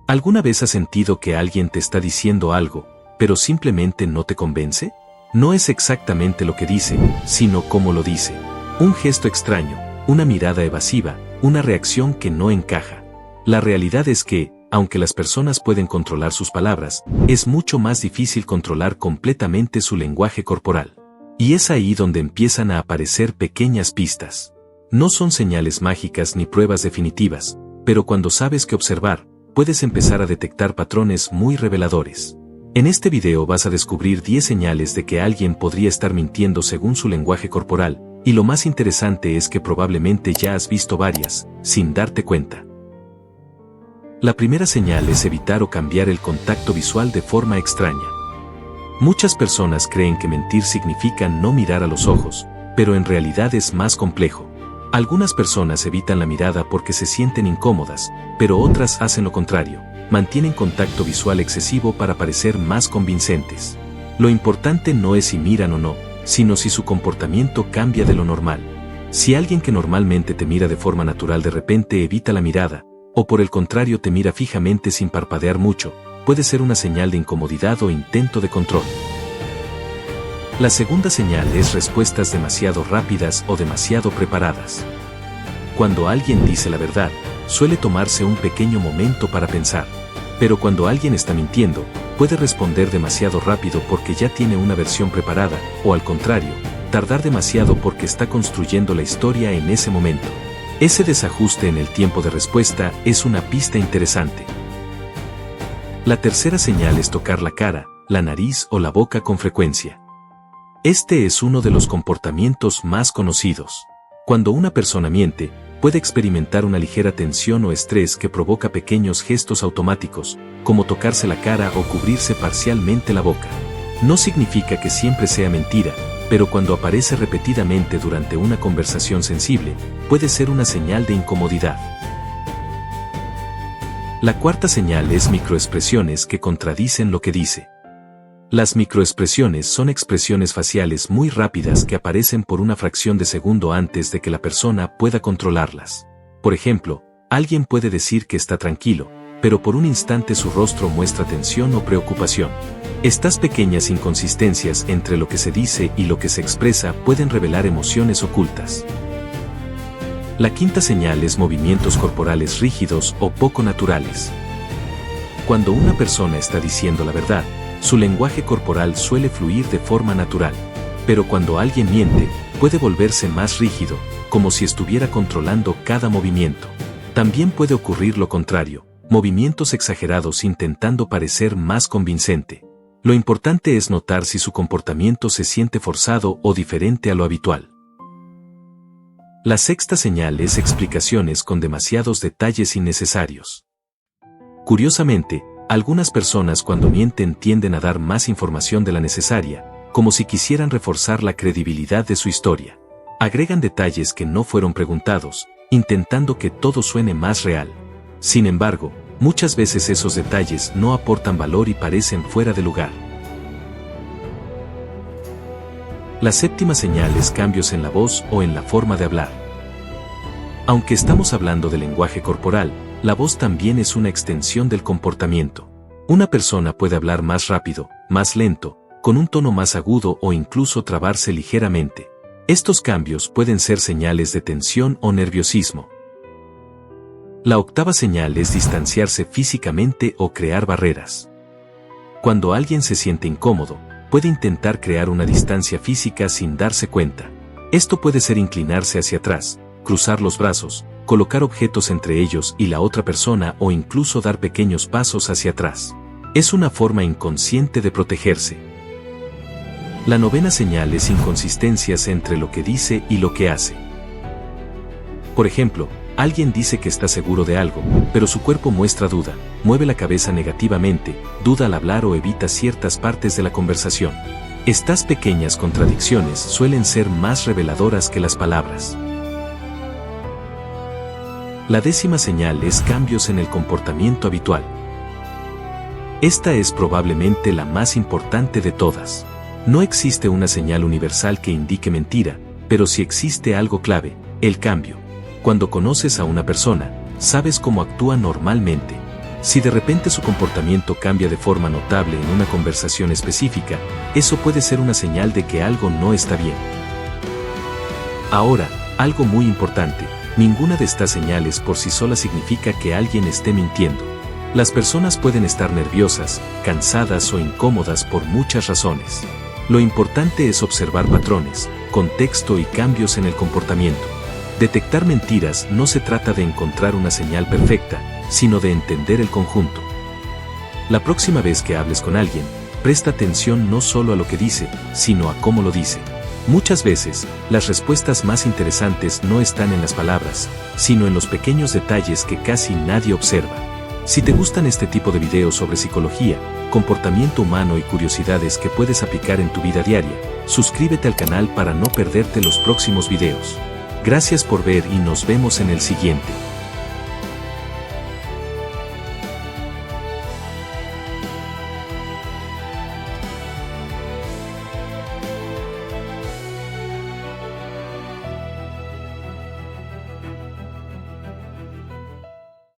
¿Alguna vez has sentido que alguien te está diciendo algo, pero simplemente no te convence? No es exactamente lo que dice, sino cómo lo dice. Un gesto extraño, una mirada evasiva, una reacción que no encaja. La realidad es que, aunque las personas pueden controlar sus palabras, es mucho más difícil controlar completamente su lenguaje corporal. Y es ahí donde empiezan a aparecer pequeñas pistas. No son señales mágicas ni pruebas definitivas, pero cuando sabes qué observar, puedes empezar a detectar patrones muy reveladores. En este video vas a descubrir 10 señales de que alguien podría estar mintiendo según su lenguaje corporal, y lo más interesante es que probablemente ya has visto varias, sin darte cuenta. La primera señal es evitar o cambiar el contacto visual de forma extraña. Muchas personas creen que mentir significa no mirar a los ojos, pero en realidad es más complejo. Algunas personas evitan la mirada porque se sienten incómodas, pero otras hacen lo contrario, mantienen contacto visual excesivo para parecer más convincentes. Lo importante no es si miran o no, sino si su comportamiento cambia de lo normal. Si alguien que normalmente te mira de forma natural de repente evita la mirada, o por el contrario te mira fijamente sin parpadear mucho, puede ser una señal de incomodidad o intento de control. La segunda señal es respuestas demasiado rápidas o demasiado preparadas. Cuando alguien dice la verdad, suele tomarse un pequeño momento para pensar. Pero cuando alguien está mintiendo, puede responder demasiado rápido porque ya tiene una versión preparada, o al contrario, tardar demasiado porque está construyendo la historia en ese momento. Ese desajuste en el tiempo de respuesta es una pista interesante. La tercera señal es tocar la cara, la nariz o la boca con frecuencia. Este es uno de los comportamientos más conocidos. Cuando una persona miente, puede experimentar una ligera tensión o estrés que provoca pequeños gestos automáticos, como tocarse la cara o cubrirse parcialmente la boca. No significa que siempre sea mentira, pero cuando aparece repetidamente durante una conversación sensible, puede ser una señal de incomodidad. La cuarta señal es microexpresiones que contradicen lo que dice. Las microexpresiones son expresiones faciales muy rápidas que aparecen por una fracción de segundo antes de que la persona pueda controlarlas. Por ejemplo, alguien puede decir que está tranquilo, pero por un instante su rostro muestra tensión o preocupación. Estas pequeñas inconsistencias entre lo que se dice y lo que se expresa pueden revelar emociones ocultas. La quinta señal es movimientos corporales rígidos o poco naturales. Cuando una persona está diciendo la verdad, su lenguaje corporal suele fluir de forma natural, pero cuando alguien miente, puede volverse más rígido, como si estuviera controlando cada movimiento. También puede ocurrir lo contrario, movimientos exagerados intentando parecer más convincente. Lo importante es notar si su comportamiento se siente forzado o diferente a lo habitual. La sexta señal es explicaciones con demasiados detalles innecesarios. Curiosamente, algunas personas cuando mienten tienden a dar más información de la necesaria, como si quisieran reforzar la credibilidad de su historia. Agregan detalles que no fueron preguntados, intentando que todo suene más real. Sin embargo, muchas veces esos detalles no aportan valor y parecen fuera de lugar. La séptima señal es cambios en la voz o en la forma de hablar. Aunque estamos hablando de lenguaje corporal, la voz también es una extensión del comportamiento. Una persona puede hablar más rápido, más lento, con un tono más agudo o incluso trabarse ligeramente. Estos cambios pueden ser señales de tensión o nerviosismo. La octava señal es distanciarse físicamente o crear barreras. Cuando alguien se siente incómodo, puede intentar crear una distancia física sin darse cuenta. Esto puede ser inclinarse hacia atrás, cruzar los brazos, colocar objetos entre ellos y la otra persona o incluso dar pequeños pasos hacia atrás. Es una forma inconsciente de protegerse. La novena señal es inconsistencias entre lo que dice y lo que hace. Por ejemplo, alguien dice que está seguro de algo, pero su cuerpo muestra duda, mueve la cabeza negativamente, duda al hablar o evita ciertas partes de la conversación. Estas pequeñas contradicciones suelen ser más reveladoras que las palabras. La décima señal es cambios en el comportamiento habitual. Esta es probablemente la más importante de todas. No existe una señal universal que indique mentira, pero sí existe algo clave, el cambio. Cuando conoces a una persona, sabes cómo actúa normalmente. Si de repente su comportamiento cambia de forma notable en una conversación específica, eso puede ser una señal de que algo no está bien. Ahora, algo muy importante, ninguna de estas señales por sí sola significa que alguien esté mintiendo. Las personas pueden estar nerviosas, cansadas o incómodas por muchas razones. Lo importante es observar patrones, contexto y cambios en el comportamiento. Detectar mentiras no se trata de encontrar una señal perfecta, sino de entender el conjunto. La próxima vez que hables con alguien, presta atención no solo a lo que dice, sino a cómo lo dice. Muchas veces, las respuestas más interesantes no están en las palabras, sino en los pequeños detalles que casi nadie observa. Si te gustan este tipo de videos sobre psicología, comportamiento humano y curiosidades que puedes aplicar en tu vida diaria, suscríbete al canal para no perderte los próximos videos. Gracias por ver y nos vemos en el siguiente.